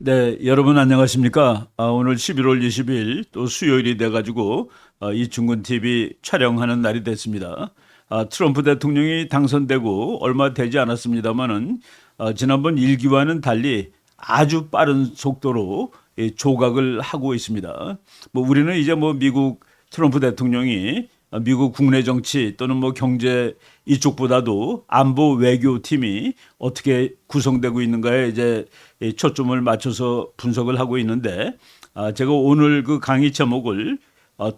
네, 여러분 안녕하십니까? 오늘 11월 20일 또 수요일이 돼가지고 이중근 TV 촬영하는 날이 됐습니다. 트럼프 대통령이 당선되고 얼마 되지 않았습니다만은 지난번 일기와는 달리 아주 빠른 속도로 조각을 하고 있습니다. 뭐 우리는 이제 뭐 미국 트럼프 대통령이 미국 국내 정치 또는 뭐 경제 이쪽보다도 안보 외교 팀이 어떻게 구성되고 있는가에 이제 초점을 맞춰서 분석을 하고 있는데 제가 오늘 그 강의 제목을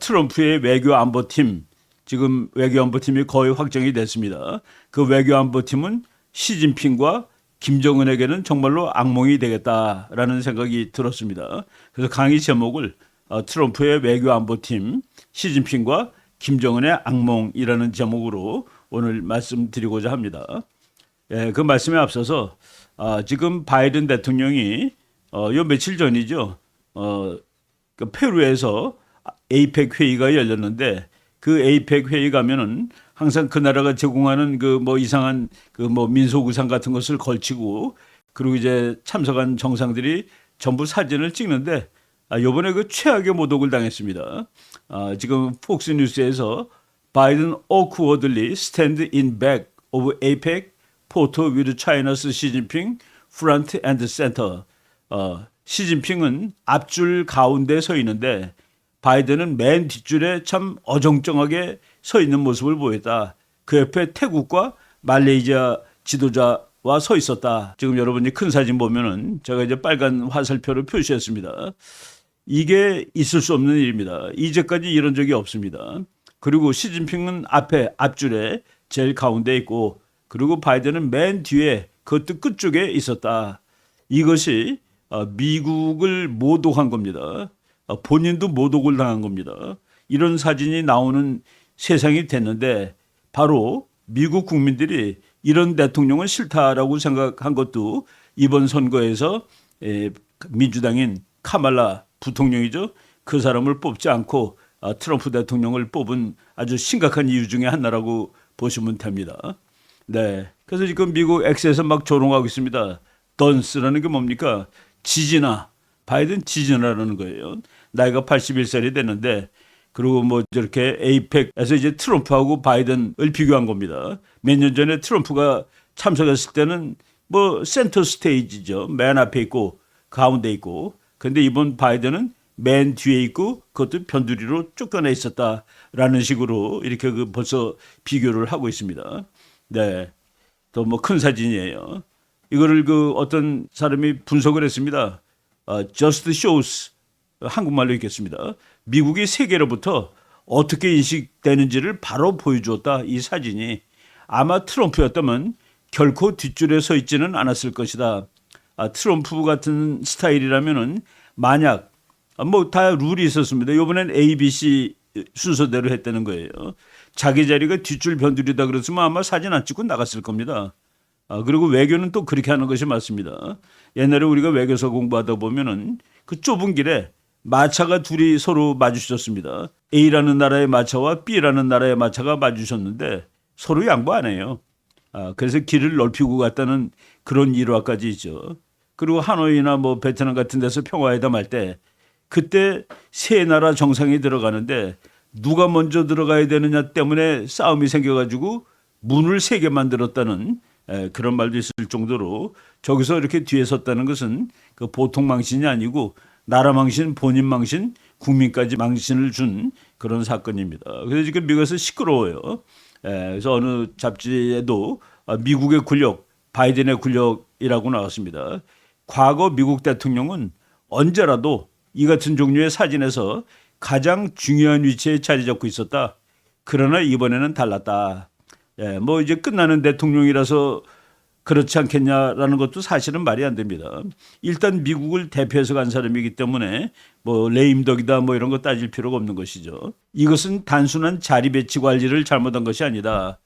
트럼프의 외교 안보팀 지금 외교 안보팀이 거의 확정이 됐습니다. 그 외교 안보팀은 시진핑과 김정은에게는 정말로 악몽이 되겠다라는 생각이 들었습니다. 그래서 강의 제목을 트럼프의 외교 안보팀 시진핑과 김정은의 악몽이라는 제목으로 오늘 말씀드리고자 합니다. 그 말씀에 앞서서 지금 바이든 대통령이 요 며칠 전이죠. 그 페루에서 에이펙 회의가 열렸는데 그 에이펙 회의 가면은 항상 그 나라가 제공하는 그 뭐 이상한 그 뭐 민속 의상 같은 것을 걸치고 그리고 이제 참석한 정상들이 전부 사진을 찍는데 요번에 그 최악의 모독을 당했습니다. 지금 폭스뉴스에서 바이든 awkwardly stand in back of APEC photo with China's 시진핑 front and center. 시진핑은 앞줄 가운데 서 있는데 바이든은 맨 뒷줄에 참 어정쩡하게 서 있는 모습을 보였다. 그 옆에 태국과 말레이시아 지도자와 서 있었다. 지금 여러분이 큰 사진 보면은 제가 이제 빨간 화살표로 표시했습니다. 이게 있을 수 없는 일입니다. 이제까지 이런 적이 없습니다. 그리고 시진핑은 앞줄에 제일 가운데 있고 그리고 바이든은 맨 뒤에 그것도 끝쪽에 있었다. 이것이 미국을 모독한 겁니다. 본인도 모독을 당한 겁니다. 이런 사진이 나오는 세상이 됐는데 바로 미국 국민들이 이런 대통령은 싫다라고 생각한 것도 이번 선거에서 민주당인 카말라 부통령이죠. 그 사람을 뽑지 않고 트럼프 대통령을 뽑은 아주 심각한 이유 중에 하나라고 보시면 됩니다. 네. 그래서 지금 미국 X에서 막 조롱하고 있습니다. 던스라는 게 뭡니까? 지지나. 바이든 지지나라는 거예요. 나이가 81살이 됐는데 그리고 뭐 저렇게 에이펙에서 이제 트럼프하고 바이든을 비교한 겁니다. 몇 년 전에 트럼프가 참석했을 때는 뭐 센터 스테이지죠. 맨 앞에 있고 가운데 있고. 근데 이번 바이든은 맨 뒤에 있고 그것도 변두리로 쫓겨나 있었다라는 식으로 이렇게 그 벌써 비교를 하고 있습니다. 네. 또 뭐 큰 사진이에요. 이거를 그 어떤 사람이 분석을 했습니다. Just shows 한국말로 읽겠습니다. 미국이 세계로부터 어떻게 인식되는지를 바로 보여주었다. 이 사진이 아마 트럼프였다면 결코 뒷줄에 서 있지는 않았을 것이다. 트럼프 같은 스타일이라면은 만약 뭐 다 룰이 있었습니다. 이번엔 ABC 순서대로 했다는 거예요. 자기 자리가 뒷줄 변두리다 그랬으면 아마 사진 안 찍고 나갔을 겁니다. 그리고 외교는 또 그렇게 하는 것이 맞습니다. 옛날에 우리가 외교서 공부하다 보면은 그 좁은 길에 마차가 둘이 서로 마주쳤습니다. A라는 나라의 마차와 B라는 나라의 마차가 마주쳤는데 서로 양보 안 해요. 그래서 길을 넓히고 갔다는 그런 일화까지 있죠. 그리고 하노이나 뭐 베트남 같은 데서 평화회담 할 때 그때 세 나라 정상이 들어가는데 누가 먼저 들어가야 되느냐 때문에 싸움이 생겨가지고 문을 세 개 만들었다는 그런 말도 있을 정도로 저기서 이렇게 뒤에 섰다는 것은 그 보통 망신이 아니고 나라 망신, 본인 망신, 국민까지 망신을 준 그런 사건입니다. 그래서 지금 미국에서 시끄러워요. 그래서 어느 잡지에도 미국의 굴력, 바이든의 굴력이라고 나왔습니다. 과거 미국 대통령은 언제라도 이 같은 종류의 사진에서 가장 중요한 위치에 자리 잡고 있었다. 그러나 이번에는 달랐다. 뭐 이제 끝나는 대통령이라서 그렇지 않겠냐라는 것도 사실은 말이 안 됩니다. 일단 미국을 대표해서 간 사람이기 때문에 뭐 레임덕이다 뭐 이런 거 따질 필요가 없는 것이죠. 이것은 단순한 자리 배치 관리를 잘못한 것이 아니다.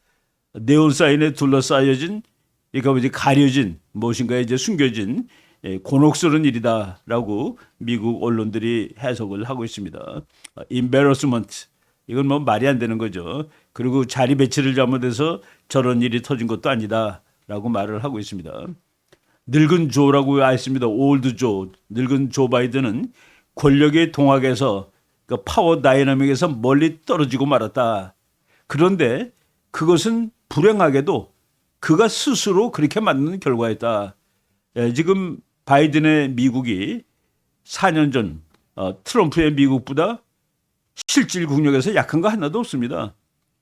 네온사인에 둘러싸여진 그러니까 이제 가려진 무엇인가에 이제 숨겨진 곤혹스러운 일이다라고 미국 언론들이 해석을 하고 있습니다. embarrassment 이건 뭐 말이 안 되는 거죠. 그리고 자리 배치를 잘못해서 저런 일이 터진 것도 아니다라고 말을 하고 있습니다. 늙은 조라고 했습니다. 올드 조. 늙은 조 바이든은 권력의 동학에서 그 파워 다이나믹에서 멀리 떨어지고 말았다. 그런데 그것은 불행하게도 그가 스스로 그렇게 만든 결과였다. 지금 바이든의 미국이 4년 전 트럼프의 미국보다 실질 국력에서 약한 거 하나도 없습니다.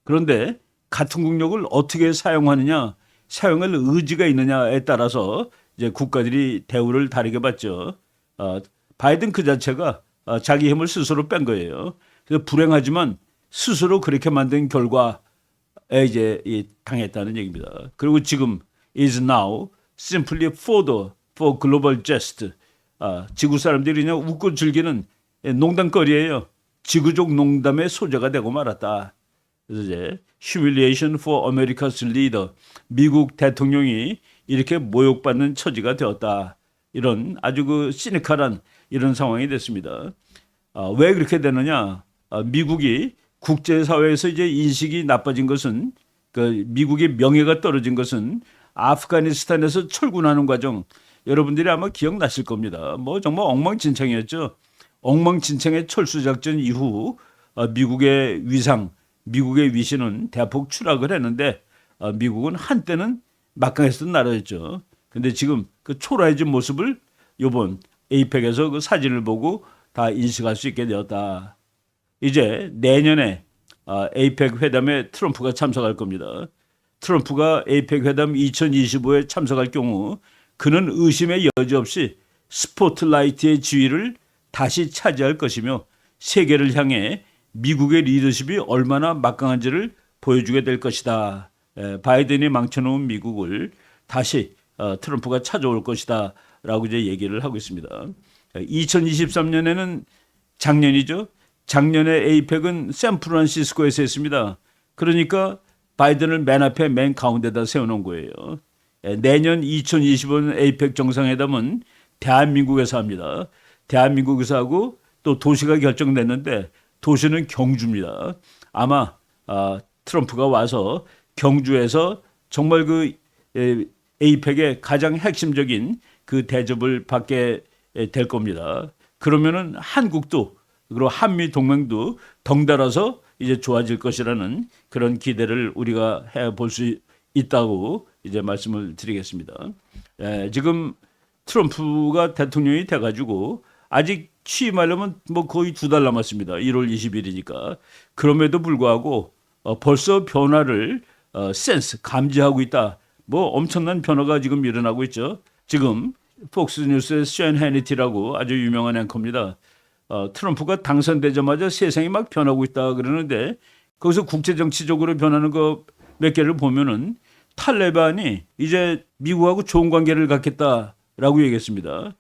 그런데 같은 국력을 어떻게 사용하느냐, 사용할 의지가 있느냐에 따라서 이제 국가들이 대우를 다르게 받죠. 바이든 그 자체가 자기 힘을 스스로 뺀 거예요. 그래서 불행하지만 스스로 그렇게 만든 결과에 이제 당했다는 얘기입니다. 그리고 지금 is now simply fodder for global jest. 지구 사람들이 그냥 웃고 즐기는 농담거리예요. 지구적 농담의 소재가 되고 말았다. 그래서 이제 humiliation for America's leader. 미국 대통령이 이렇게 모욕받는 처지가 되었다. 이런 아주 그 시니컬한 이런 상황이 됐습니다. 왜 그렇게 되느냐? 미국이 국제사회에서 이제 인식이 나빠진 것은 그 미국의 명예가 떨어진 것은 아프가니스탄에서 철군하는 과정 여러분들이 아마 기억나실 겁니다. 뭐 정말 엉망진창이었죠. 엉망진창의 철수작전 이후 미국의 위상, 미국의 위신은 대폭 추락을 했는데 미국은 한때는 막강했던 나라였죠. 근데 지금 그 초라해진 모습을 이번 에이펙에서 그 사진을 보고 다 인식할 수 있게 되었다. 이제 내년에 에이펙 회담에 트럼프가 참석할 겁니다. 트럼프가 에이펙 회담 2025에 참석할 경우 그는 의심의 여지 없이 스포트라이트의 지위를 다시 차지할 것이며 세계를 향해 미국의 리더십이 얼마나 막강한지를 보여주게 될 것이다. 바이든이 망쳐놓은 미국을 다시 트럼프가 찾아올 것이다 라고 이제 얘기를 하고 있습니다. 2023년에는 작년이죠. 작년에 에이펙은 샌프란시스코에서 했습니다. 그러니까 바이든을 맨 앞에 맨 가운데다 세워놓은 거예요. 내년 2025년 에이펙 정상회담은 대한민국에서 합니다. 대한민국에서 하고 또 도시가 결정됐는데 도시는 경주입니다. 아마 트럼프가 와서 경주에서 정말 그 에이펙의 가장 핵심적인 그 대접을 받게 될 겁니다. 그러면은 한국도 그리고 한미 동맹도 덩달아서 이제 좋아질 것이라는 그런 기대를 우리가 해볼 수 있다고 이제 말씀을 드리겠습니다. 지금 트럼프가 대통령이 돼가지고 아직 취임하려면 뭐 거의 2달 남았습니다. 1월 20일이니까. 그럼에도 불구하고 벌써 변화를 감지하고 있다. 뭐 엄청난 변화가 지금 일어나고 있죠. 지금 폭스뉴스의 션 해니티라고 아주 유명한 앵커입니다. 트럼프가 당선되자마자 세상이 막 변하고 있다 그러는데 거기서 국제정치적으로 변하는 거 몇 개를 보면은 탈레반이 이제 미국하고 좋은 관계를 갖겠다라고 얘기했습니다.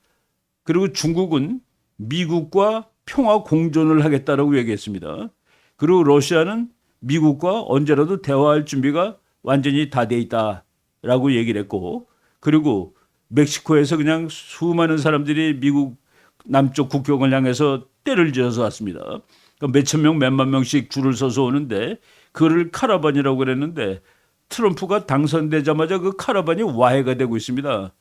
그리고 중국은 미국과 평화 공존을 하겠다라고 얘기했습니다. 그리고 러시아는 미국과 언제라도 대화할 준비가 완전히 다 돼 있다라고 얘기를 했고, 그리고 멕시코에서 그냥 수많은 사람들이 미국 남쪽 국경을 향해서 떼를 지어서 왔습니다. 그러니까 몇천 명, 몇만 명씩 줄을 서서 오는데 그거를 카라반이라고 그랬는데 트럼프가 당선되자마자 그 카라반이 와해가 되고 있습니다.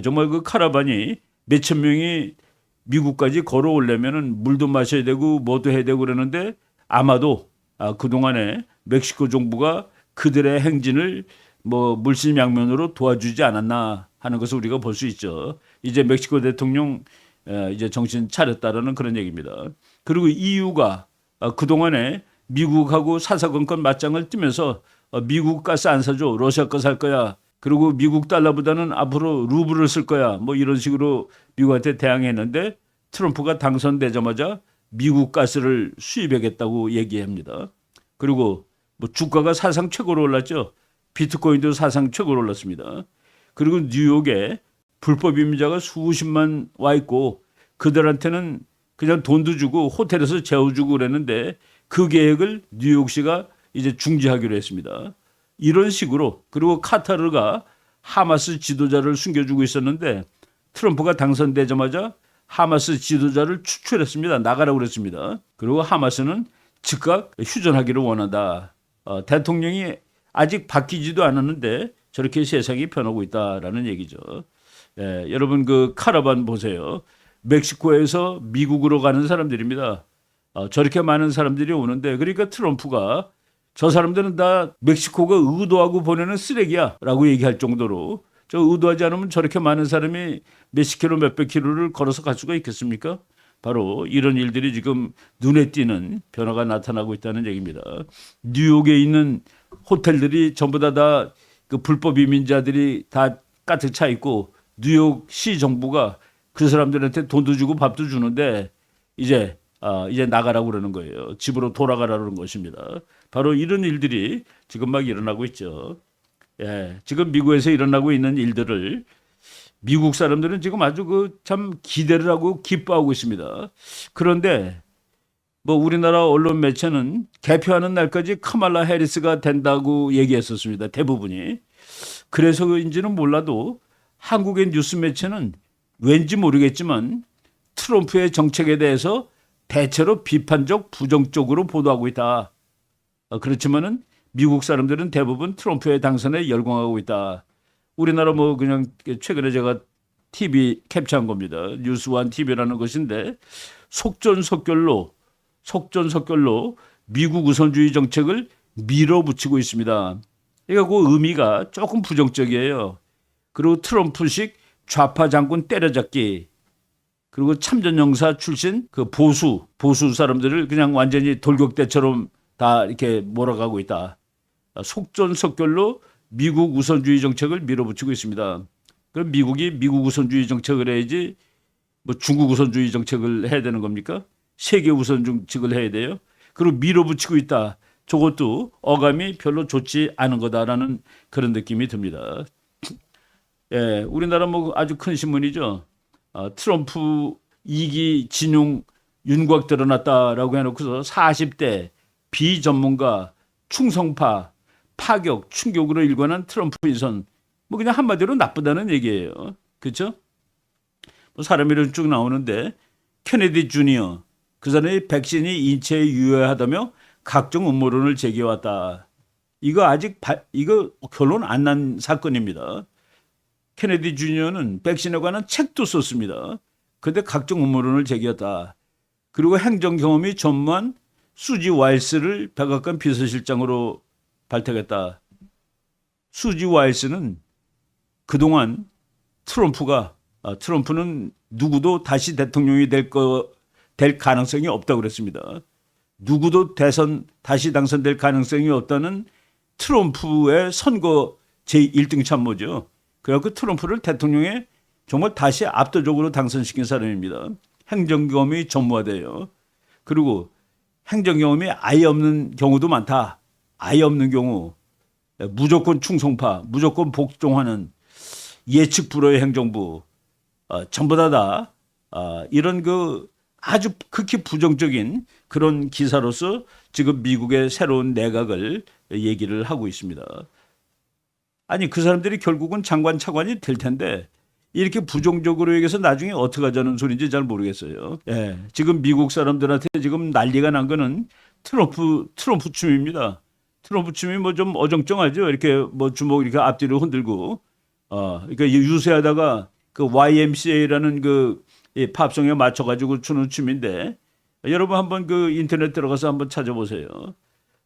정말 그 카라반이 몇천 명이 미국까지 걸어오려면은 물도 마셔야 되고 뭐도 해야 되고 그러는데 아마도 그동안에 멕시코 정부가 그들의 행진을 뭐 물심양면으로 도와주지 않았나 하는 것을 우리가 볼 수 있죠. 이제 멕시코 대통령 이제 정신 차렸다라는 그런 얘기입니다. 그리고 EU가 그동안에 미국하고 사사건건 맞짱을 뜨면서 미국 가스 안 사줘, 러시아 거 살 거야. 그리고 미국 달러보다는 앞으로 루블을 쓸 거야. 뭐 이런 식으로 미국한테 대항했는데 트럼프가 당선되자마자 미국 가스를 수입하겠다고 얘기합니다. 그리고 뭐 주가가 사상 최고로 올랐죠. 비트코인도 사상 최고로 올랐습니다. 그리고 뉴욕에 불법 이민자가 수십만 와 있고 그들한테는 그냥 돈도 주고 호텔에서 재워주고 그랬는데 그 계획을 뉴욕시가 이제 중지하기로 했습니다. 이런 식으로. 그리고 카타르가 하마스 지도자를 숨겨주고 있었는데 트럼프가 당선되자마자 하마스 지도자를 추출했습니다. 나가라고 그랬습니다. 그리고 하마스는 즉각 휴전하기를 원한다. 대통령이 아직 바뀌지도 않았는데 저렇게 세상이 변하고 있다라는 얘기죠. 예, 여러분 그 카라반 보세요. 멕시코에서 미국으로 가는 사람들입니다. 저렇게 많은 사람들이 오는데 그러니까 트럼프가 저 사람들은 다 멕시코가 의도하고 보내는 쓰레기야라고 얘기할 정도로 저 의도하지 않으면 저렇게 많은 사람이 몇십 킬로 몇백 킬로를 걸어서 갈 수가 있겠습니까? 바로 이런 일들이 지금 눈에 띄는 변화가 나타나고 있다는 얘기입니다. 뉴욕에 있는 호텔들이 전부 다 그 불법 이민자들이 다 가득 차 있고 뉴욕시 정부가 그 사람들한테 돈도 주고 밥도 주는데 이제 나가라고 그러는 거예요. 집으로 돌아가라는 것입니다. 바로 이런 일들이 지금 막 일어나고 있죠. 예, 지금 미국에서 일어나고 있는 일들을 미국 사람들은 지금 아주 그 참 기대를 하고 기뻐하고 있습니다. 그런데 뭐 우리나라 언론 매체는 개표하는 날까지 카말라 해리스가 된다고 얘기했었습니다. 대부분이. 그래서인지는 몰라도 한국의 뉴스 매체는 왠지 모르겠지만 트럼프의 정책에 대해서 대체로 비판적 부정적으로 보도하고 있다. 그렇지만은 미국 사람들은 대부분 트럼프의 당선에 열광하고 있다. 우리나라 뭐 그냥 최근에 제가 TV 캡처한 겁니다. 뉴스원 TV라는 것인데 속전속결로 미국 우선주의 정책을 밀어붙이고 있습니다. 그러니까 그 의미가 조금 부정적이에요. 그리고 트럼프식 좌파 장군 때려잡기, 그리고 참전용사 출신 그 보수 사람들을 그냥 완전히 돌격대처럼 다 이렇게 몰아가고 있다. 속전속결로 미국 우선주의 정책을 밀어붙이고 있습니다. 그럼 미국이 미국 우선주의 정책을 해야지 뭐 중국 우선주의 정책을 해야 되는 겁니까? 세계 우선 정책을 해야 돼요. 그리고 밀어붙이고 있다. 저것도 어감이 별로 좋지 않은 거다라는 그런 느낌이 듭니다. 예, 우리나라 뭐 아주 큰 신문이죠. 트럼프 2기 진용 윤곽 드러났다라고 해놓고서 40대 비전문가 충성파 파격 충격으로 일관한 트럼프 인선, 뭐 그냥 한마디로 나쁘다는 얘기예요. 그렇죠? 뭐 사람 이름 쭉 나오는데 케네디 주니어 그 사람이 백신이 인체에 유해하다며 각종 음모론을 제기해왔다. 이거 이거 결론 안 난 사건입니다. 케네디 주니어는 백신에 관한 책도 썼습니다. 그런데 각종 음모론을 제기했다. 그리고 행정 경험이 전무한 수지 와일스를 백악관 비서실장으로 발탁했다. 수지 와일스는 그동안 트럼프는 누구도 다시 대통령이 될 가능성이 없다고 그랬습니다. 누구도 다시 당선될 가능성이 없다는 트럼프의 선거 제1등 참모죠. 그래서 트럼프를 대통령에 정말 다시 압도적으로 당선시킨 사람입니다. 행정 경험이 전무하대요. 그리고 행정 경험이 아예 없는 경우도 많다. 아예 없는 경우 무조건 충성파, 무조건 복종하는 예측 불허의 행정부, 전부 다 이런 그 아주 극히 부정적인 그런 기사로서 지금 미국의 새로운 내각을 얘기를 하고 있습니다. 아니 그 사람들이 결국은 장관 차관이 될 텐데 이렇게 부정적으로 얘기해서 나중에 어떻게 하자는 소리인지 잘 모르겠어요. 예, 지금 미국 사람들한테 지금 난리가 난 거는 트럼프 춤입니다. 트럼프 춤이 뭐 좀 어정쩡하죠. 이렇게 뭐 주먹 이렇게 앞뒤로 흔들고, 그러니까 유세하다가 그 YMCA라는 그 팝송에 맞춰가지고 추는 춤인데 여러분 한번 그 인터넷 들어가서 한번 찾아보세요.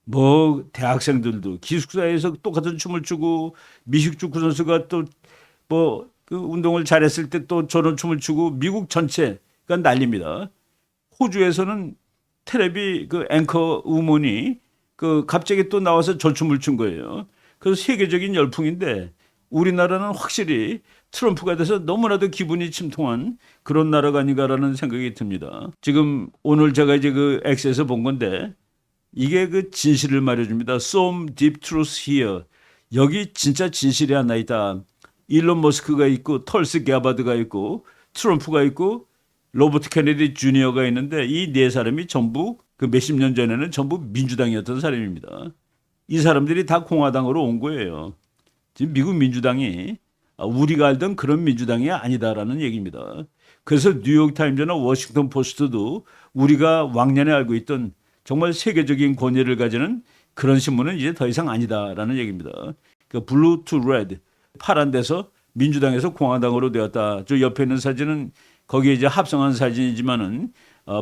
뭐 대학생들도 기숙사에서 똑같은 춤을 추고 미식축구 선수가 또 뭐 그 운동을 잘했을 때 또 저런 춤을 추고 미국 전체가 난립니다. 호주에서는 텔레비 그 앵커 우먼이 그 갑자기 또 나와서 저 춤을 춘 거예요. 그래서 세계적인 열풍인데 우리나라는 확실히 트럼프가 돼서 너무나도 기분이 침통한 그런 나라가 아닌가라는 생각이 듭니다. 지금 오늘 제가 이제 그 X에서 본 건데 이게 그 진실을 말해줍니다. Some deep truth here. 여기 진짜 진실이 하나 있다. 일론 머스크가 있고 털스 게바드가 있고 트럼프가 있고 로버트 케네디 주니어가 있는데 이 네 사람이 전부 그 몇십 년 전에는 전부 민주당이었던 사람입니다. 이 사람들이 다 공화당으로 온 거예요. 지금 미국 민주당이 우리가 알던 그런 민주당이 아니다라는 얘기입니다. 그래서 뉴욕타임즈나 워싱턴 포스트도 우리가 왕년에 알고 있던 정말 세계적인 권위를 가지는 그런 신문은 이제 더 이상 아니다라는 얘기입니다. 그 블루 투 레드, 파란 데서 민주당에서 공화당으로 되었다. 저 옆에 있는 사진은 거기에 이제 합성한 사진이지만은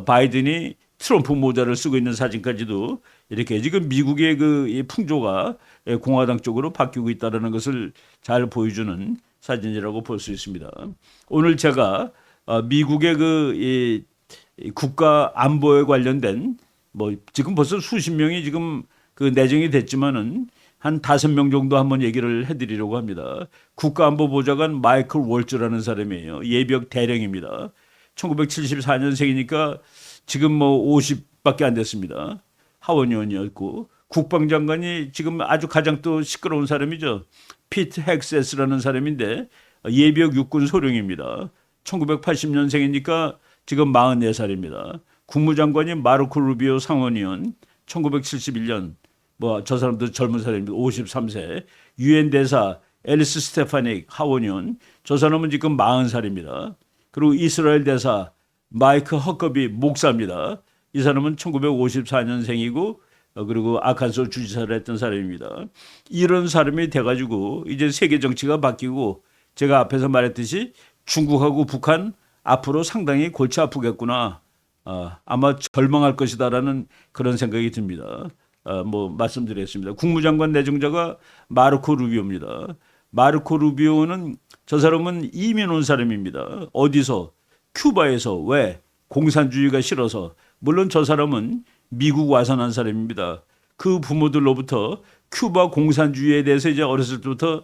바이든이 트럼프 모자를 쓰고 있는 사진까지도 이렇게 지금 미국의 이 풍조가 공화당 쪽으로 바뀌고 있다는 것을 잘 보여주는 사진이라고 볼 수 있습니다. 오늘 제가 미국의 이 국가 안보에 관련된 뭐 지금 벌써 수십 명이 지금 그 내정이 됐지만은 한 5명 정도 한번 얘기를 해드리려고 합니다. 국가안보보좌관 마이클 월츠라는 사람이에요. 예비역 대령입니다. 1974년생이니까 지금 뭐 50밖에 안 됐습니다. 하원의원이었고 국방장관이 지금 아주 가장 또 시끄러운 사람이죠. 피트 헥세스라는 사람인데 예비역 육군 소령입니다. 1980년생이니까 지금 44살입니다. 국무장관이 마르코 루비오 상원의원 1971년 뭐 저 사람도 젊은 사람입니다. 53세. 유엔 대사 앨리스 스테파닉 하원의원 저 사람은 지금 40살입니다. 그리고 이스라엘 대사 마이크 허커비 목사입니다. 이 사람은 1954년생이고 그리고 아칸소 주지사를 했던 사람입니다. 이런 사람이 돼가지고 이제 세계 정치가 바뀌고 제가 앞에서 말했듯이 중국하고 북한 앞으로 상당히 골치 아프겠구나. 아마 절망할 것이다라는 그런 생각이 듭니다. 뭐 말씀드렸습니다. 국무장관 내정자가 마르코 루비오입니다. 마르코 루비오는 저 사람은 이민 온 사람입니다. 어디서? 큐바에서. 왜? 공산주의가 싫어서. 물론 저 사람은 미국 와서 난 사람입니다. 그 부모들로부터 큐바 공산주의에 대해서 이제 어렸을 때부터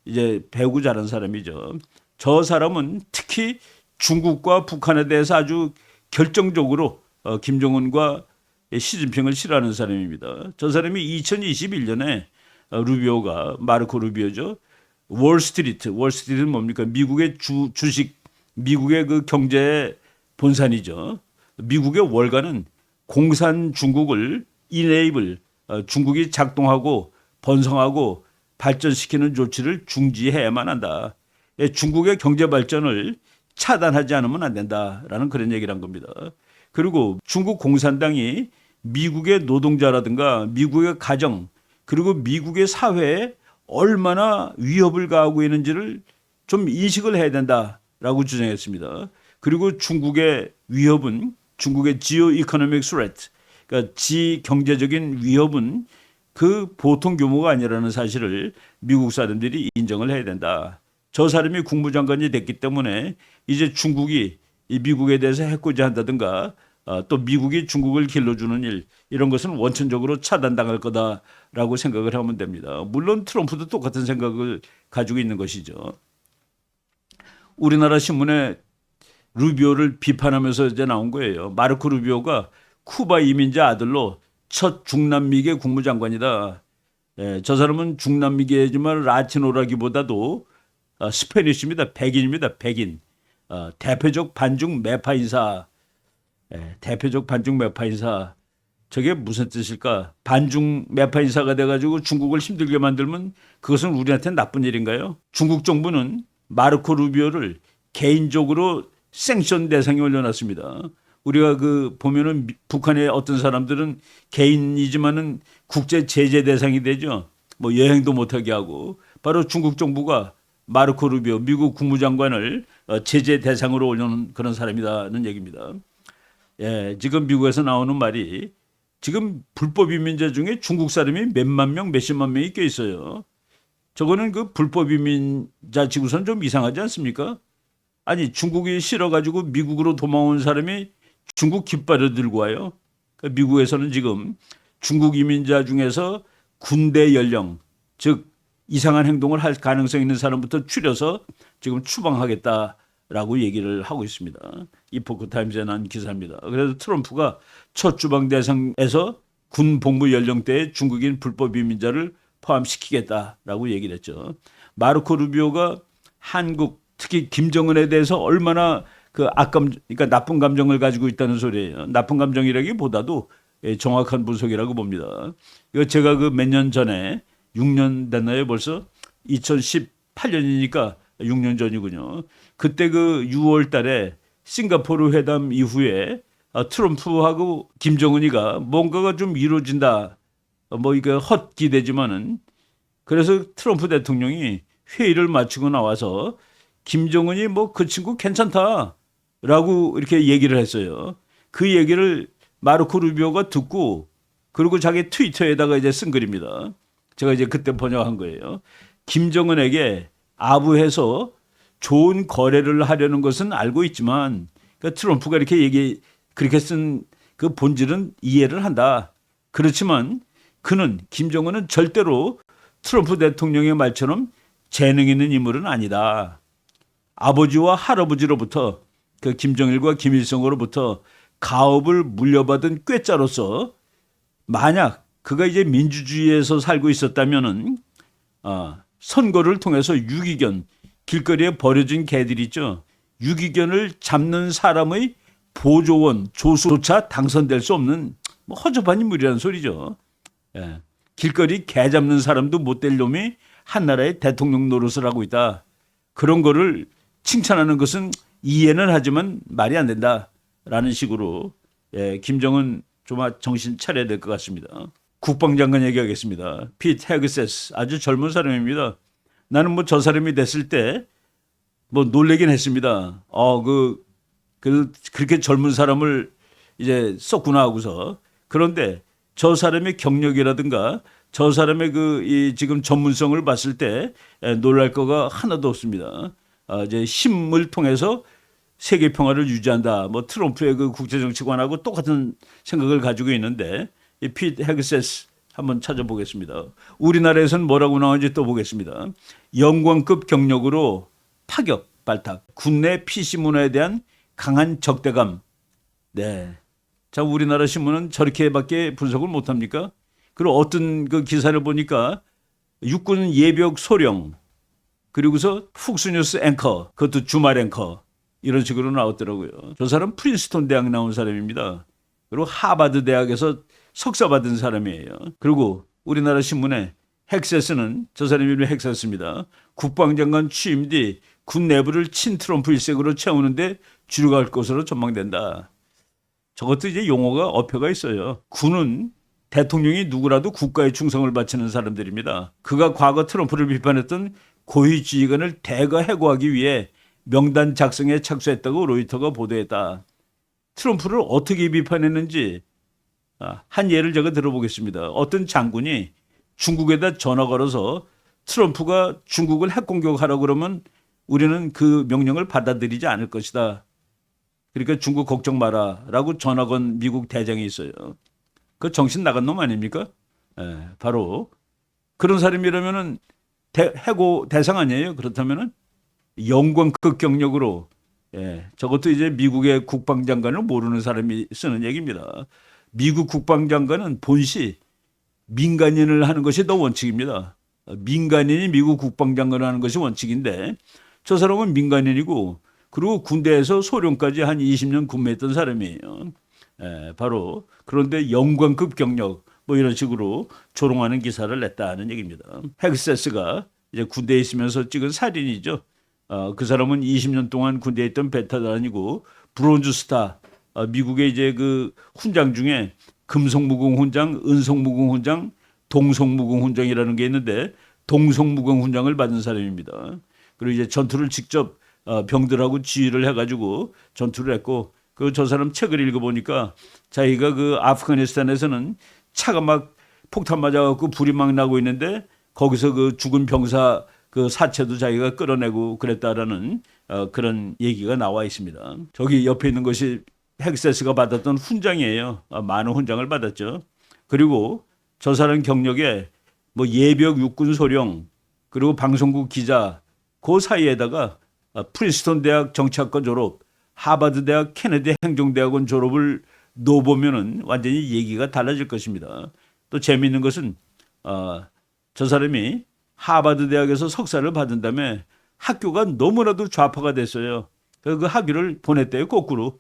이제 배우고 자란 사람이죠. 저 사람은 특히 중국과 북한에 대해서 아주 결정적으로 김정은과 시진핑을 싫어하는 사람입니다. 저 사람이 2021년에 루비오가 마르코 루비오죠. 월스트리트는 뭡니까? 미국의 주식, 미국의 그 경제의 본산이죠. 미국의 월가는 공산 중국을 이네이블 중국이 작동하고 번성하고 발전시키는 조치를 중지해야만 한다. 중국의 경제 발전을 차단하지 않으면 안 된다라는 그런 얘기를 한 겁니다. 그리고 중국 공산당이 미국의 노동자라든가 미국의 가정 그리고 미국의 사회에 얼마나 위협을 가하고 있는지를 좀 인식을 해야 된다라고 주장했습니다. 그리고 중국의 위협은 중국의 지오 이코노믹 스레트 그러니까 지경제적인 위협은 그 보통 규모가 아니라는 사실을 미국 사람들이 인정을 해야 된다. 저 사람이 국무장관이 됐기 때문에 이제 중국이 이 미국에 대해서 해코지 한다든가 또 미국이 중국을 길러주는 일 이런 것은 원천적으로 차단당할 거다라고 생각을 하면 됩니다. 물론 트럼프도 똑같은 생각을 가지고 있는 것이죠. 우리나라 신문에 루비오를 비판하면서 이제 나온 거예요. 마르코 루비오가 쿠바 이민자 아들로 첫 중남미계 국무장관이다. 저 사람은 중남미계지만 라티노라기보다도 스페니쉬입니다. 백인입니다. 백인. 대표적 반중 매파 인사. 대표적 반중 매파 인사. 저게 무슨 뜻일까? 반중 매파 인사가 돼가지고 중국을 힘들게 만들면 그것은 우리한테 나쁜 일인가요? 중국 정부는 마르코 루비오를 개인적으로 생션 대상에 올려놨습니다. 우리가 보면은 북한의 어떤 사람들은 개인이지만은 국제 제재 대상이 되죠. 뭐 여행도 못하게 하고 바로 중국 정부가 마르코 루비오 미국 국무장관을 제재 대상으로 올려놓은 그런 사람이라는 얘기입니다. 예, 지금 미국에서 나오는 말이 지금 불법 이민자 중에 중국 사람이 몇만 명, 몇십만 명이 껴 있어요. 저거는 그 불법 이민자 지구선 좀 이상하지 않습니까? 아니 중국이 싫어가지고 미국으로 도망온 사람이 중국 깃발을 들고 와요. 그러니까 미국에서는 지금 중국 이민자 중에서 군대 연령, 즉 이상한 행동을 할 가능성 있는 사람부터 추려서 지금 추방하겠다라고 얘기를 하고 있습니다. 이포크 타임즈에 난 기사입니다. 그래서 트럼프가 첫 추방 대상에서 군 복무 연령대에 중국인 불법 이민자를 포함시키겠다라고 얘기를 했죠. 마르코 루비오가 한국 특히 김정은에 대해서 얼마나 그러니까 나쁜 감정을 가지고 있다는 소리예요. 나쁜 감정이라기보다도 정확한 분석이라고 봅니다. 이거 제가 몇 년 전에 6년 됐나요? 벌써 2018년이니까 6년 전이군요. 그때 6월 달에 싱가포르 회담 이후에 트럼프하고 김정은이가 뭔가가 좀 이루어진다. 뭐 이거 헛기대지만은 그래서 트럼프 대통령이 회의를 마치고 나와서 김정은이 뭐 그 친구 괜찮다라고 이렇게 얘기를 했어요. 그 얘기를 마르코 루비오가 듣고 그리고 자기 트위터에다가 이제 쓴 글입니다. 제가 이제 그때 번역한 거예요. 김정은에게 아부해서 좋은 거래를 하려는 것은 알고 있지만 그러니까 트럼프가 그렇게 쓴 그 본질은 이해를 한다. 그렇지만 김정은은 절대로 트럼프 대통령의 말처럼 재능 있는 인물은 아니다. 아버지와 할아버지로부터 그 김정일과 김일성으로부터 가업을 물려받은 꾀자로서 만약 그가 이제 민주주의에서 살고 있었다면은 선거를 통해서 유기견 길거리에 버려진 개들 있죠. 유기견을 잡는 사람의 보조원 조수조차 당선될 수 없는 뭐 허접한 인물이라는 소리죠. 예. 길거리 개 잡는 사람도 못 될 놈이 한나라의 대통령 노릇을 하고 있다. 그런 거를 칭찬하는 것은 이해는 하지만 말이 안 된다라는 식으로 김정은 좀 정신 차려야 될 것 같습니다. 국방장관 얘기하겠습니다. 피트 헤그세스 아주 젊은 사람입니다. 나는 뭐 저 사람이 됐을 때 뭐 놀래긴 했습니다. 그렇게 젊은 사람을 이제 썼구나 하고서. 그런데 저 사람의 경력이라든가 저 사람의 지금 전문성을 봤을 때 놀랄 거가 하나도 없습니다. 이제 힘을 통해서 세계 평화를 유지한다. 뭐 트럼프의 그 국제정치관하고 똑같은 생각을 가지고 있는데 이 피트 헤그세스 한번 찾아보겠습니다. 우리나라에서는 뭐라고 나오는지 또 보겠습니다. 영광급 경력으로 파격, 발탁, 국내 PC 문화에 대한 강한 적대감. 네. 자, 우리나라 신문은 저렇게밖에 분석을 못합니까? 그리고 어떤 그 기사를 보니까 육군 예비역 소령, 그리고서 푹스뉴스 앵커, 그것도 주말 앵커, 이런 식으로 나왔더라고요. 저 사람 프린스턴 대학 나온 사람입니다. 그리고 하버드 대학에서 석사 받은 사람이에요. 그리고 우리나라 신문에 헥세스는 저 사람 이름이 헥세스입니다. 국방장관 취임 뒤 군 내부를 친트럼프 일색으로 채우는데 주력할 것으로 전망된다. 저것도 이제 용어가 어폐가 있어요. 군은 대통령이 누구라도 국가에 충성을 바치는 사람들입니다. 그가 과거 트럼프를 비판했던 고위지휘관을 대거 해고하기 위해 명단 작성에 착수했다고 로이터가 보도했다. 트럼프를 어떻게 비판했는지 한 예를 제가 들어보겠습니다. 어떤 장군이 중국에다 전화 걸어서 트럼프가 중국을 핵공격하라고 그러면 우리는 그 명령을 받아들이지 않을 것이다. 그러니까 중국 걱정 마라 라고 전화 건 미국 대장이 있어요. 그 정신 나간 놈 아닙니까? 바로 그런 사람이라면은 해고 대상 아니에요? 그렇다면은 영광급 경력으로 저것도 이제 미국의 국방장관을 모르는 사람이 쓰는 얘기입니다. 미국 국방장관은 본시 민간인을 하는 것이 더 원칙입니다. 민간인이 미국 국방장관을 하는 것이 원칙인데 저 사람은 민간인이고 그리고 군대에서 소령까지 한 20년 근무했던 사람이에요. 바로 그런데 영광급 경력 뭐 이런 식으로 조롱하는 기사를 냈다는 얘기입니다. 헥세스가 이제 군대에 있으면서 찍은 살인이죠. 그 사람은 20년 동안 군대에 있던 베테랑이고 브론즈 스타 미국의 이제 그 훈장 중에 금성무공 훈장, 은성무공 훈장, 동성무공 훈장이라는 게 있는데 동성무공 훈장을 받은 사람입니다. 그리고 이제 전투를 직접 병들하고 지휘를 해가지고 전투를 했고 그 저 사람 책을 읽어보니까 자기가 그 아프가니스탄에서는 차가 막 폭탄 맞아갖고 불이 막 나고 있는데 거기서 그 죽은 병사 그 사체도 자기가 끌어내고 그랬다라는 그런 얘기가 나와 있습니다. 저기 옆에 있는 것이 헥세스가 받았던 훈장이에요. 많은 훈장을 받았죠. 그리고 저 사람 경력에 뭐 예비역 육군 소령 그리고 방송국 기자 그 사이에다가 프린스턴 대학 정치학과 졸업, 하버드 대학 케네디 행정대학원 졸업을 넣어보면은 완전히 얘기가 달라질 것입니다. 또 재미있는 것은 저 사람이 하버드 대학에서 석사를 받은 다음에 학교가 너무나도 좌파가 됐어요. 그래서 그 학위를 보냈대요. 거꾸로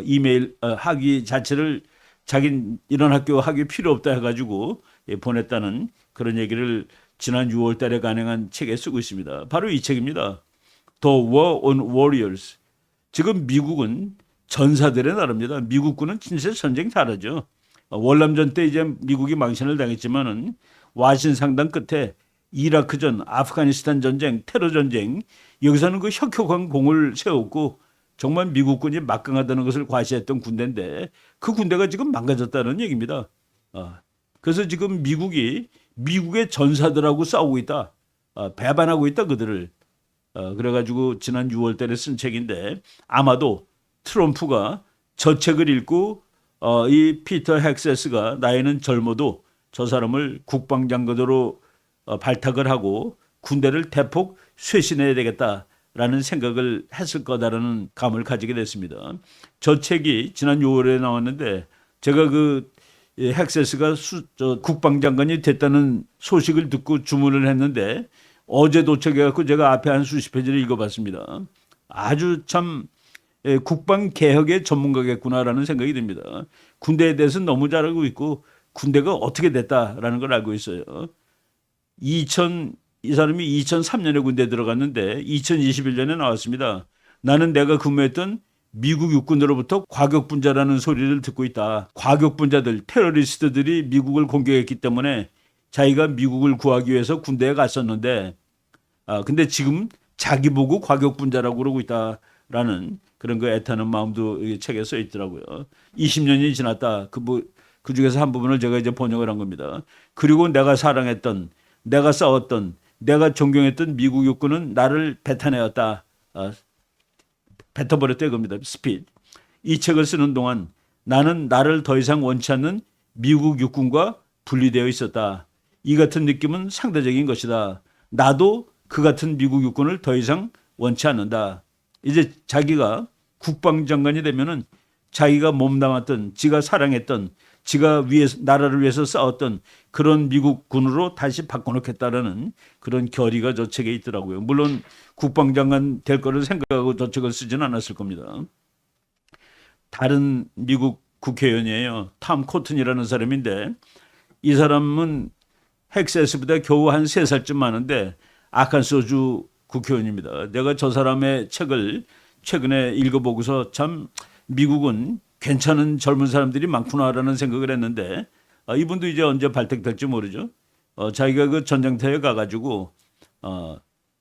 이메일 학위 자체를 자긴 이런 학교 학위 필요 없다 해가지고 보냈다는 그런 얘기를 지난 6월 달에 간행한 책에 쓰고 있습니다. 바로 이 책입니다. The War on Warriors. 지금 미국은 전사들의 나라입니다. 미국군은 진짜 전쟁 잘하죠. 월남전 때 이제 미국이 망신을 당했지만은 와신상당 끝에 이라크전, 아프가니스탄 전쟁, 테러 전쟁 여기서는 그 혁혁한 공을 세웠고 정말 미국군이 막강하다는 것을 과시했던 군대인데 그 군대가 지금 망가졌다는 얘기입니다. 그래서 지금 미국이 미국의 전사들하고 싸우고 있다. 배반하고 있다 그들을. 그래가지고 지난 6월 달에 쓴 책인데 아마도 트럼프가 저 책을 읽고 이 피터 헥세스가 나이는 젊어도 저 사람을 국방장관으로 발탁을 하고 군대를 대폭 쇄신해야 되겠다라는 생각을 했을 거다라는 감을 가지게 됐습니다. 저 책이 지난 6월에 나왔는데 제가 그 헥세스가 국방장관이 됐다는 소식을 듣고 주문을 했는데 어제 도착해갖고 제가 앞에 한 수십 페이지를 읽어봤습니다. 아주 참 국방개혁의 전문가겠구나라는 생각이 듭니다. 군대에 대해서 너무 잘 알고 있고 군대가 어떻게 됐다라는 걸 알고 있어요. 이 사람이 2003년에 군대에 들어갔는데 2021년에 나왔습니다. 나는 내가 근무했던 미국 육군으로부터 과격분자라는 소리를 듣고 있다. 과격분자들, 테러리스트들이 미국을 공격했기 때문에 자기가 미국을 구하기 위해서 군대에 갔었는데 근데 지금 자기 보고 과격분자라고 그러고 있다라는 그런 거 애타는 마음도 이 책에 써 있더라고요. 20년이 지났다. 그 중에서 한 부분을 제가 이제 번역을 한 겁니다. 그리고 내가 사랑했던, 내가 싸웠던, 내가 존경했던 미국 육군은 나를 뱉어내었다. 뱉어버렸다 이겁니다. 스피드. 이 책을 쓰는 동안 나는 나를 더 이상 원치 않는 미국 육군과 분리되어 있었다. 이 같은 느낌은 상대적인 것이다. 나도 그 같은 미국 육군을 더 이상 원치 않는다. 이제 자기가 국방장관이 되면은 자기가 몸담았던, 지가 사랑했던, 지가 나라를 위해서 싸웠던 그런 미국군으로 다시 바꿔놓겠다라는 그런 결의가 저 책에 있더라고요. 물론 국방장관 될 거를 생각하고 저 책을 쓰지는 않았을 겁니다. 다른 미국 국회의원이에요. 탐 코튼이라는 사람인데 이 사람은 헥세스보다 겨우 한 3살쯤 많은데 아칸소주 국회의원입니다. 내가 저 사람의 책을 최근에 읽어보고서 참 미국은 괜찮은 젊은 사람들이 많구나라는 생각을 했는데 이분도 이제 언제 발탁될지 모르죠. 자기가 그 전쟁터에 가가지고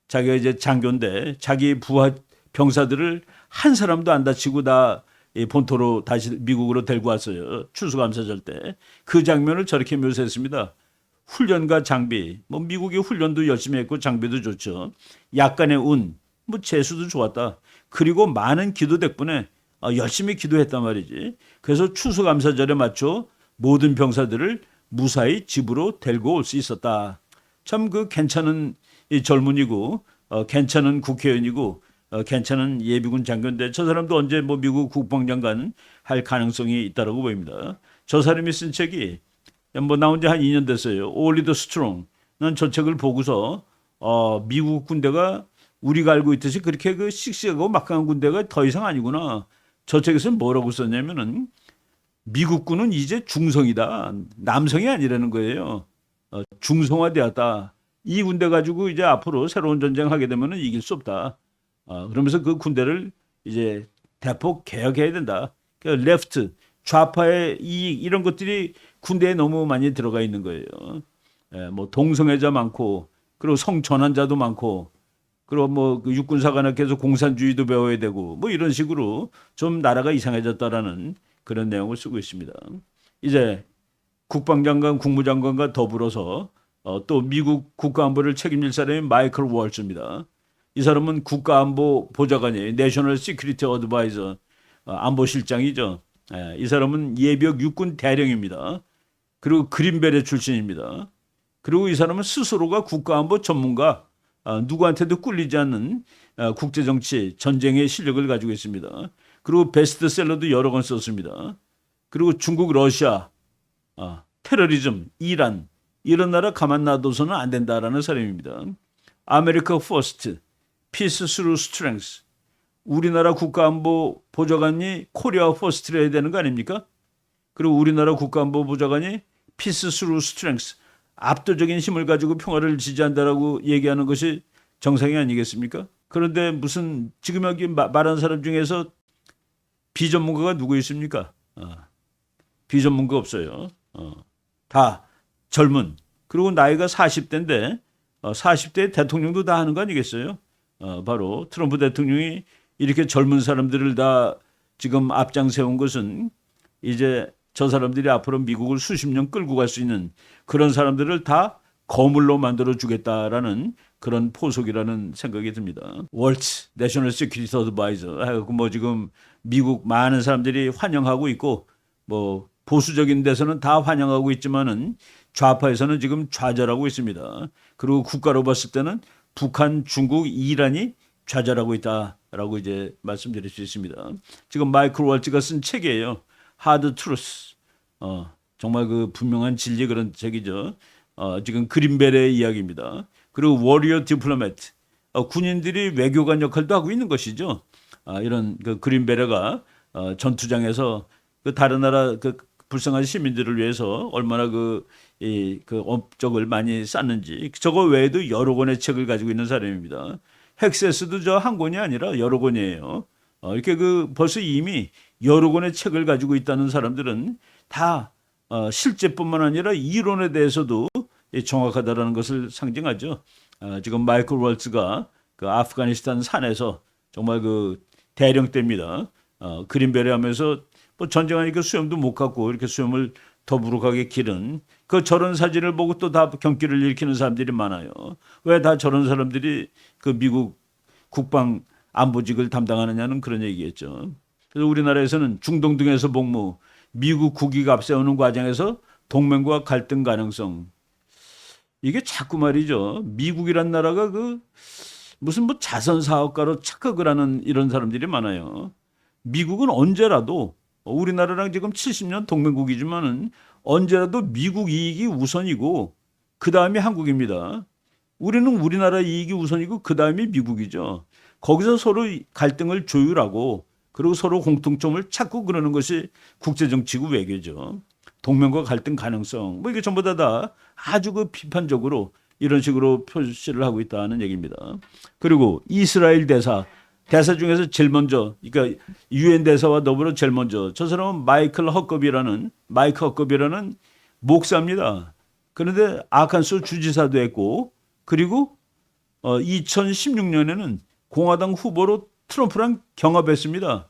자기가 이제 장교인데 자기 부하 병사들을 한 사람도 안 다치고 다 본토로 다시 미국으로 데리고 왔어요. 추수감사절 때. 그 장면을 저렇게 묘사했습니다. 훈련과 장비, 뭐 미국이 훈련도 열심히 했고 장비도 좋죠. 약간의 운, 뭐 재수도 좋았다. 그리고 많은 기도 덕분에 열심히 기도했단 말이지. 그래서 추수감사절에 맞춰 모든 병사들을 무사히 집으로 데리고 올 수 있었다. 참 그 괜찮은 젊은이고 괜찮은 국회의원이고 괜찮은 예비군 장교인데 저 사람도 언제 뭐 미국 국방장관 할 가능성이 있다라고 보입니다. 저 사람이 쓴 책이 뭐 나온 지 한 2년 됐어요. Only the Strong. 난 저 책을 보고서 미국 군대가 우리가 알고 있듯이 그렇게 그 씩씩하고 막강한 군대가 더 이상 아니구나. 저 책에서는 뭐라고 썼냐면은 미국군은 이제 중성이다. 남성이 아니라는 거예요. 중성화되었다. 이 군대 가지고 이제 앞으로 새로운 전쟁하게 되면은 이길 수 없다. 그러면서 그 군대를 이제 대폭 개혁해야 된다. 그러니까 레프트, 좌파의 이런 것들이 군대에 너무 많이 들어가 있는 거예요. 뭐 동성애자 많고, 그리고 성전환자도 많고, 그리고 뭐 그 육군사관학교에서 공산주의도 배워야 되고, 뭐 이런 식으로 좀 나라가 이상해졌다라는 그런 내용을 쓰고 있습니다. 이제 국방장관, 국무장관과 더불어서 또 미국 국가안보를 책임질 사람이 마이클 월츠입니다. 이 사람은 국가안보 보좌관이에요. 내셔널 시큐리티 어드바이저, 안보실장이죠. 이 사람은 예비역 육군 대령입니다. 그리고 그린벨의 출신입니다. 그리고 이 사람은 스스로가 국가안보 전문가, 누구한테도 꿀리지 않는 국제정치, 전쟁의 실력을 가지고 있습니다. 그리고 베스트셀러도 여러 권 썼습니다. 그리고 중국, 러시아, 테러리즘, 이란 이런 나라 가만 놔둬서는 안 된다라는 사람입니다. 아메리카 퍼스트, 피스 스루 스트렝스. 우리나라 국가안보 보좌관이 코리아 퍼스트를 해야 되는 거 아닙니까? 그리고 우리나라 국가안보 보좌관이 피스 스루 스트렝스. 압도적인 힘을 가지고 평화를 지지한다라고 얘기하는 것이 정상이 아니겠습니까? 그런데 무슨 지금 여기 말한 사람 중에서 비전문가가 누구 있습니까? 비전문가 없어요. 다 젊은, 그리고 나이가 40대인데 40대 대통령도 다 하는 거 아니겠어요? 바로 트럼프 대통령이 이렇게 젊은 사람들을 다 지금 앞장 세운 것은 이제 저 사람들이 앞으로 미국을 수십 년 끌고 갈 수 있는 그런 사람들을 다 거물로 만들어 주겠다라는 그런 포석이라는 생각이 듭니다. 월츠 내셔널 시큐리티 어드바이저 뭐 지금 미국 많은 사람들이 환영하고 있고 뭐 보수적인 데서는 다 환영하고 있지만은 좌파에서는 지금 좌절하고 있습니다. 그리고 국가로 봤을 때는 북한, 중국, 이란이 좌절하고 있다라고 이제 말씀드릴 수 있습니다. 지금 마이클 월츠가 쓴 책이에요. 하드 트루스. 정말 그 분명한 진리 그런 책이죠. 지금 그린벨의 이야기입니다. 그리고 워리어 디플로매트. 군인들이 외교관 역할도 하고 있는 것이죠. 이런 그 그린베레가 전투장에서 그 다른 나라 그 불쌍한 시민들을 위해서 얼마나 그 업적을 많이 쌓는지 저거 외에도 여러 권의 책을 가지고 있는 사람입니다. 헥세스도 저 한 권이 아니라 여러 권이에요. 이렇게 그 벌써 이미 여러 권의 책을 가지고 있다는 사람들은 다 실제뿐만 아니라 이론에 대해서도 정확하다라는 것을 상징하죠. 지금 마이클 월츠가 그 아프가니스탄 산에서 정말 그 대령 때입니다. 그린베리 하면서 뭐 전쟁하니까 수염도 못 갖고 이렇게 수염을 더부룩하게 기른 그 저런 사진을 보고 또 다 경기를 일으키는 사람들이 많아요. 왜 다 저런 사람들이 그 미국 국방 안보직을 담당하느냐는 그런 얘기겠죠. 그래서 우리나라에서는 중동 등에서 복무, 미국 국익 앞세우는 과정에서 동맹과 갈등 가능성. 이게 자꾸 말이죠. 미국이란 나라가 그 무슨 뭐 자선 사업가로 착각을 하는 이런 사람들이 많아요. 미국은 언제라도 우리나라랑 지금 70년 동맹국이지만은 언제라도 미국 이익이 우선이고 그 다음이 한국입니다. 우리는 우리나라 이익이 우선이고 그 다음이 미국이죠. 거기서 서로 갈등을 조율하고 그리고 서로 공통점을 찾고 그러는 것이 국제정치고 외교죠. 동맹과 갈등 가능성 뭐 이게 전부 다 아주 그 비판적으로 이런 식으로 표시를 하고 있다는 얘기입니다. 그리고 이스라엘 대사 중에서 제일 먼저 그러니까 유엔 대사와 더불어 제일 먼저 저 사람은 마이클 허컵이라는 목사입니다. 그런데 아칸소 주지사도 했고 그리고 2016년에는 공화당 후보로 트럼프랑 경합했습니다.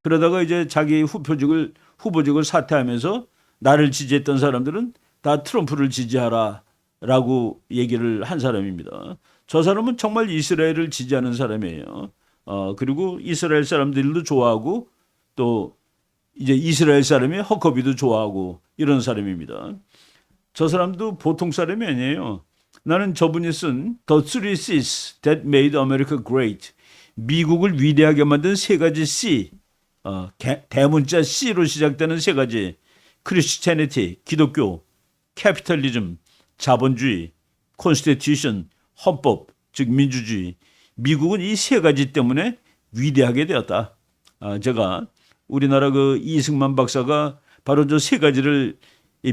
그러다가 이제 자기 후보직을 사퇴하면서 나를 지지했던 사람들은 다 트럼프를 지지하라라고 얘기를 한 사람입니다. 저 사람은 정말 이스라엘을 지지하는 사람이에요. 그리고 이스라엘 사람들도 좋아하고 또 이제 이스라엘 사람이 허커비도 좋아하고 이런 사람입니다. 저 사람도 보통 사람이 아니에요. 나는 저분이 쓴 The Three C's That Made America Great 미국을 위대하게 만든 세 가지 C 대문자 C로 시작되는 세 가지 크리스티애니티 기독교 캐피탈리즘 자본주의 콘스티튜션 헌법 즉 민주주의 미국은 이 세 가지 때문에 위대하게 되었다. 제가 우리나라 그 이승만 박사가 바로 저 세 가지를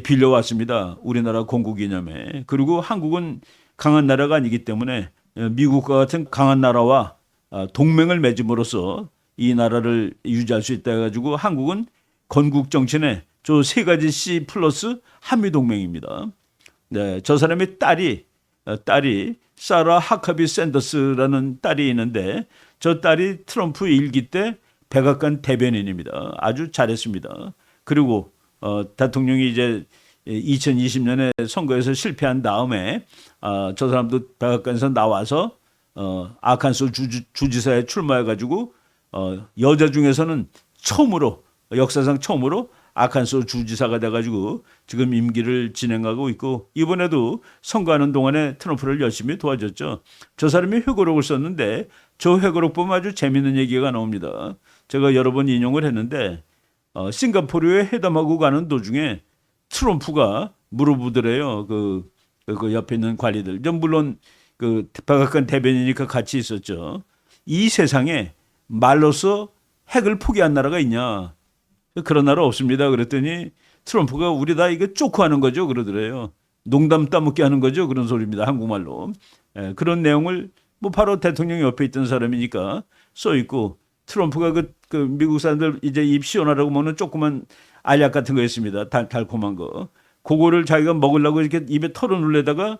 빌려왔습니다. 우리나라 건국기념회. 그리고 한국은 강한 나라가 아니기 때문에 미국과 같은 강한 나라와 동맹을 맺음으로써 이 나라를 유지할 수 있다 해가지고 한국은 건국 정신에 저 세 가지 C 플러스 한미동맹입니다. 네, 저 사람의 딸이 사라 하카비 샌더스라는 딸이 있는데 저 딸이 트럼프 일기 때 백악관 대변인입니다. 아주 잘했습니다. 그리고 대통령이 이제 2020년에 선거에서 실패한 다음에 저 사람도 백악관에서 나와서 아칸소 주지사에 출마해가지고 여자 중에서는 역사상 처음으로 아칸소 주지사가 돼가지고 지금 임기를 진행하고 있고 이번에도 선거하는 동안에 트럼프를 열심히 도와줬죠. 저 사람이 회고록을 썼는데 저 회고록 보면 아주 재밌는 얘기가 나옵니다. 제가 여러 번 인용을 했는데 싱가포르에 회담하고 가는 도중에 트럼프가 물어보더래요. 그 옆에 있는 관리들. 물론 그 백악관 대변인이니까 같이 있었죠. 이 세상에 말로써 핵을 포기한 나라가 있냐? 그런 나라 없습니다. 그랬더니 트럼프가 우리 다 이거 쪼크 하는 거죠. 그러더래요. 농담 따먹게 하는 거죠. 그런 소리입니다. 한국말로. 그런 내용을 뭐 바로 대통령 옆에 있던 사람이니까 써 있고 트럼프가 그 미국 사람들 이제 입 시원하라고 먹는 조그만 알약 같은 거 있습니다. 달콤한 거. 그거를 자기가 먹으려고 이렇게 입에 털어놓으려다가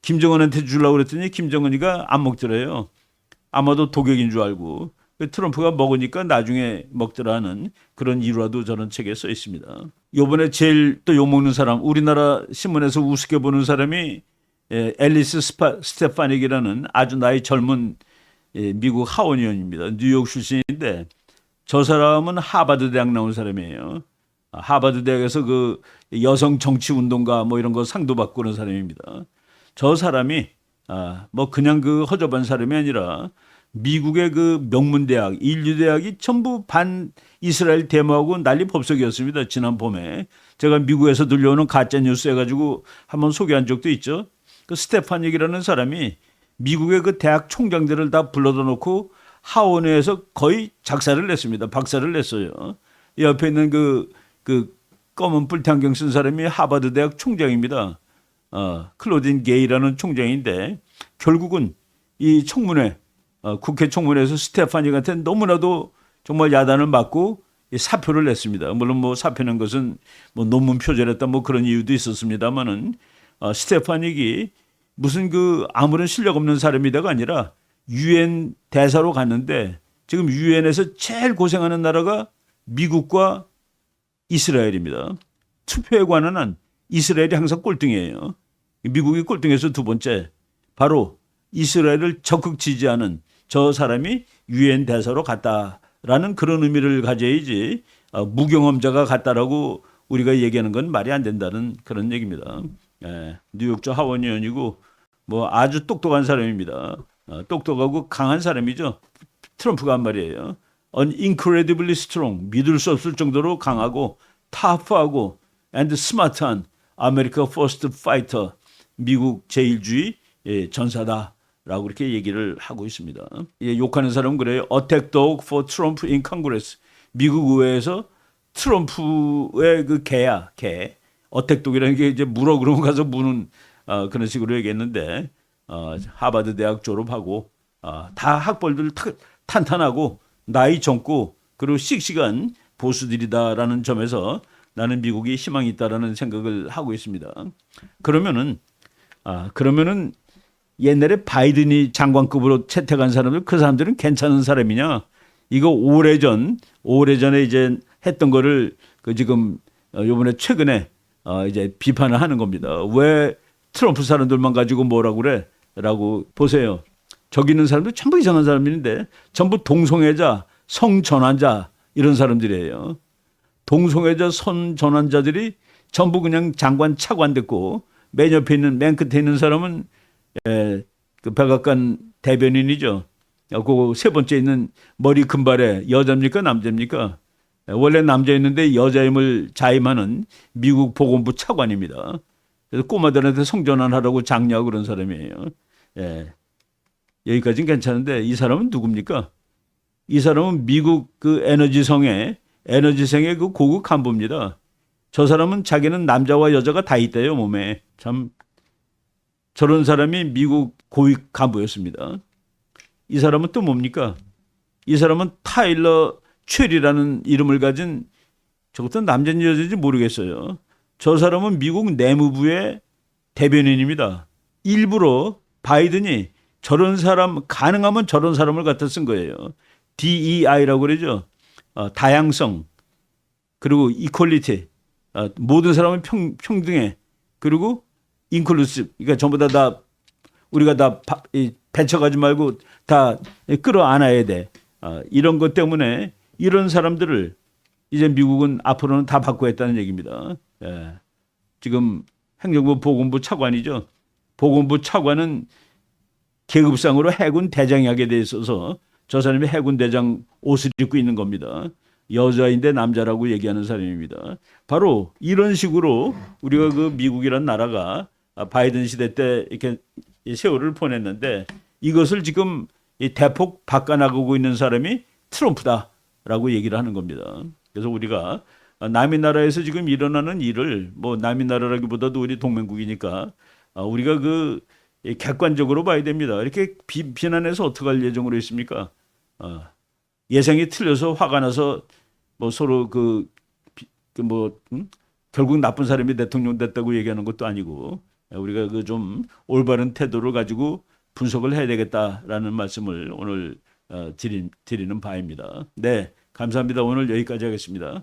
김정은한테 주려고 그랬더니 김정은이가 안 먹더래요. 아마도 독약인 줄 알고. 트럼프가 먹으니까 나중에 먹더라는 그런 일화도 저는 책에 써 있습니다. 요번에 제일 또 욕먹는 사람, 우리나라 신문에서 우습게 보는 사람이 앨리스 스테파닉이라는 아주 나이 젊은 미국 하원의원입니다. 뉴욕 출신인데 저 사람은 하버드 대학 나온 사람이에요. 하버드 대학에서 그 여성 정치 운동가 뭐 이런 거 상도 받고 그런 사람입니다. 저 사람이 뭐 그냥 그 허접한 사람이 아니라 미국의 그 명문대학, 인류대학이 전부 반 이스라엘 데모하고 난리 법석이었습니다. 지난 봄에. 제가 미국에서 들려오는 가짜뉴스 해가지고 한번 소개한 적도 있죠. 그 스테파닉이라는 사람이 미국의 그 대학 총장들을 다 불러다 놓고 하원회에서 거의 작사를 냈습니다. 박사를 냈어요. 옆에 있는 그 검은 뿔테 안경 쓴 사람이 하버드 대학 총장입니다. 클로딘 게이라는 총장인데 결국은 이 청문회 국회 청문회에서 스테파닉한테 너무나도 정말 야단을 맞고 사표를 냈습니다. 물론 뭐 사표 낸 것은 뭐 논문 표절했다 뭐 그런 이유도 있었습니다만은 스테파닉이 무슨 그 아무런 실력 없는 사람이다가 아니라 유엔 대사로 갔는데 지금 유엔에서 제일 고생하는 나라가 미국과 이스라엘입니다. 투표에 관한 한 이스라엘이 항상 꼴등이에요. 미국이 꼴등에서 두 번째 바로 이스라엘을 적극 지지하는 저 사람이 유엔 대사로 갔다라는 그런 의미를 가져야지 무경험자가 갔다라고 우리가 얘기하는 건 말이 안 된다는 그런 얘기입니다. 뉴욕주 하원의원이고 뭐 아주 똑똑한 사람입니다. 똑똑하고 강한 사람이죠. 트럼프가 한 말이에요. An incredibly strong, 믿을 수 없을 정도로 강하고 터프하고 and smart한 America First Fighter, 미국 제1주의 전사다라고 그렇게 얘기를 하고 있습니다. 욕하는 사람은 그래요. Attack dog for Trump in Congress. 미국 의회에서 트럼프의 그 개야, 개. 어택 독이라는 게 이제 물어 그러면 가서 무는 그런 식으로 얘기했는데 하버드 대학 졸업하고 다 학벌들 탄탄하고 나이 젊고 그리고 씩씩한 보수들이다라는 점에서 나는 미국에 희망이 있다라는 생각을 하고 있습니다. 그러면은 옛날에 바이든이 장관급으로 채택한 사람들 그 사람들은 괜찮은 사람이냐? 이거 오래전에 이제 했던 거를 그 지금 요번에 최근에 이제 비판을 하는 겁니다. 왜 트럼프 사람들만 가지고 뭐라고 그래? 라고 보세요. 저기 있는 사람들 전부 이상한 사람인데 전부 동성애자, 성전환자 이런 사람들이에요. 동성애자, 성전환자들이 전부 그냥 장관 차관 됐고 맨 옆에 있는 맨 끝에 있는 사람은 그 백악관 대변인이죠. 그 세 번째 있는 머리 금발에 여자입니까 남자입니까? 원래 남자였는데 여자임을 자임하는 미국 보건부 차관입니다. 그래서 꼬마들한테 성전환하라고 장려하고 그런 사람이에요. 여기까지는 괜찮은데 이 사람은 누굽니까? 이 사람은 미국 그 에너지성의 그 고급 간부입니다. 저 사람은 자기는 남자와 여자가 다 있대요 몸에. 참 저런 사람이 미국 고위 간부였습니다. 이 사람은 또 뭡니까? 이 사람은 타일러 최리라는 이름을 가진 저것도 남자인지 여자인지 모르겠어요. 저 사람은 미국 내무부의 대변인입니다. 일부러 바이든이 저런 사람 가능하면 저런 사람을 갖다 쓴 거예요. DEI라고 그러죠. 다양성 그리고 이퀄리티 모든 사람은 평등해 그리고 인클루시브 그러니까 전부 다 우리가 다 배척하지 말고 다 끌어안아야 돼. 이런 것 때문에 이런 사람들을 이제 미국은 앞으로는 다 바꾸겠다는 얘기입니다. 지금 행정부 보건부 차관이죠. 보건부 차관은 계급상으로 해군 대장이 하게 돼 있어서 저 사람이 해군 대장 옷을 입고 있는 겁니다. 여자인데 남자라고 얘기하는 사람입니다. 바로 이런 식으로 우리가 그 미국이란 나라가 바이든 시대 때 이렇게 세월을 보냈는데 이것을 지금 대폭 바꿔나가고 있는 사람이 트럼프다라고 얘기를 하는 겁니다. 그래서 우리가 남의 나라에서 지금 일어나는 일을 뭐 남의 나라라기보다도 우리 동맹국이니까 우리가 그 객관적으로 봐야 됩니다. 이렇게 비난해서 어떻게 할 예정으로 있습니까? 예상이 틀려서 화가 나서 뭐 서로 결국 나쁜 사람이 대통령 됐다고 얘기하는 것도 아니고 우리가 그 좀 올바른 태도를 가지고 분석을 해야 되겠다라는 말씀을 오늘 드리는 바입니다. 네, 감사합니다. 오늘 여기까지 하겠습니다.